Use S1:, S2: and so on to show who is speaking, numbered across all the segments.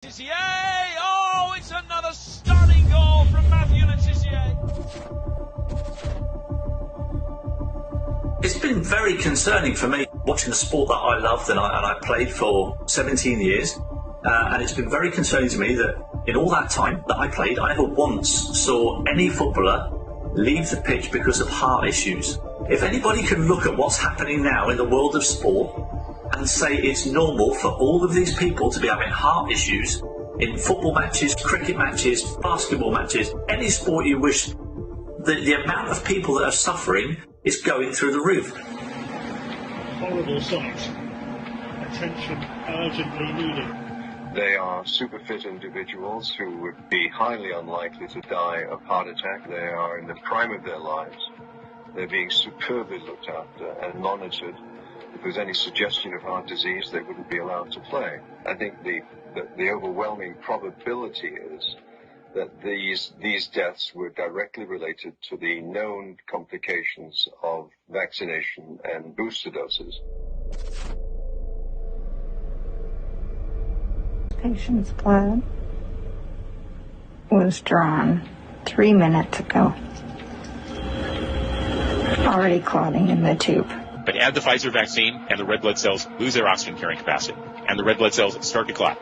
S1: Tissier! Oh, it's another stunning goal from Matthew Le Tissier.
S2: It's been very concerning for me watching a sport that I loved and I played for 17 years. And it's been very concerning to me that in all that time that I played, I never once saw any footballer leave the pitch because of heart issues. If anybody can look at what's happening now in the world of sport and say it's normal for all of these people to be having heart issues in football matches, cricket matches, basketball matches, any sport you wish, the amount of people that are suffering is going through the roof.
S3: Horrible sight. Attention urgently needed.
S4: They are super fit individuals who would be highly unlikely to die of heart attack. They are in the prime of their lives. They're being superbly looked after and monitored. If there's any suggestion of heart disease, they wouldn't be allowed to play. I think the overwhelming probability is that these deaths were directly related to the known complications of vaccination and booster doses.
S5: Patient's blood was drawn 3 minutes ago. Already clotting in the tube.
S6: But add the Pfizer vaccine and the red blood cells lose their oxygen carrying capacity, and the red blood cells start to clot.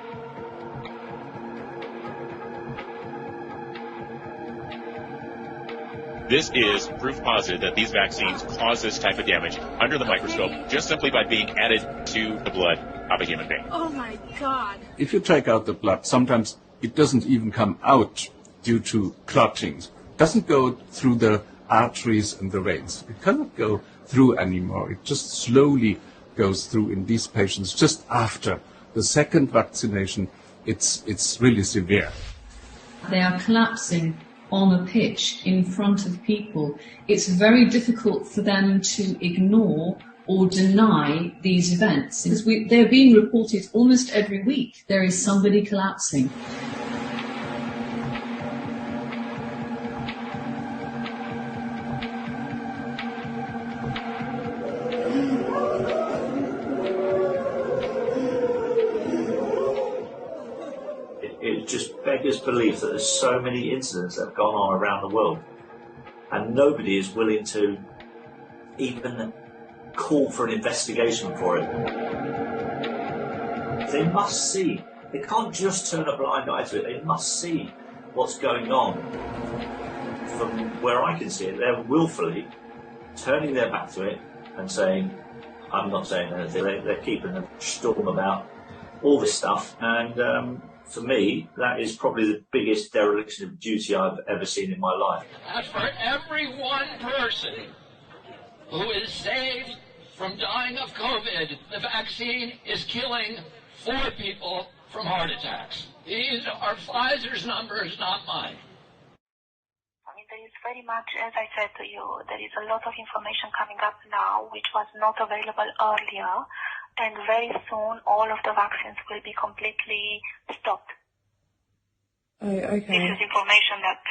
S6: This is proof positive that these vaccines cause this type of damage under the microscope just simply by being added to the blood of a human being.
S7: Oh my God.
S8: If you take out the blood, sometimes it doesn't even come out due to clotting. It doesn't go through the arteries and the veins. It cannot go through anymore. It just slowly goes through in these patients just after the second vaccination. It's really severe.
S9: They are collapsing on a pitch in front of people. It's very difficult for them to ignore or deny these events. They're being reported almost every week. There is somebody collapsing.
S2: It just beggars belief that there's so many incidents that have gone on around the world and nobody is willing to even call for an investigation for it. They must see. They can't just turn a blind eye to it. They must see what's going on. From where I can see it, they're willfully turning their back to it and saying, I'm not saying anything. They're keeping a storm about all this stuff. And for me, that is probably the biggest dereliction of duty I've ever seen in my life.
S10: As for every one person who is saved from dying of COVID, the vaccine is killing 4 people from heart attacks. These are Pfizer's numbers, not mine.
S11: I mean, there is very much, as I said to you, there is a lot of information coming up now which was not available earlier. And very soon, all of the vaccines will be completely stopped.
S7: Oh, okay.
S11: This is information that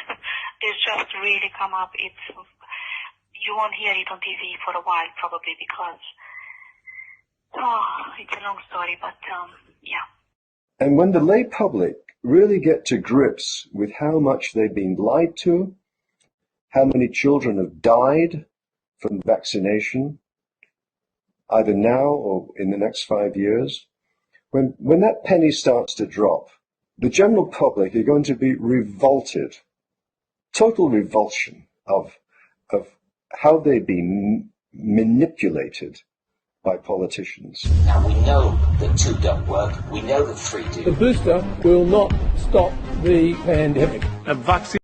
S11: is just really come up. You won't hear it on TV for a while, probably, because it's a long story, but yeah.
S4: And when the lay public really get to grips with how much they've been lied to, how many children have died from vaccination, either now or in the next 5 years, when that penny starts to drop, the general public are going to be revolted, total revulsion of how they've been manipulated by politicians.
S12: Now we know that 2 don't work, we know that 3 do.
S3: The booster will not stop the pandemic.
S8: A vaccine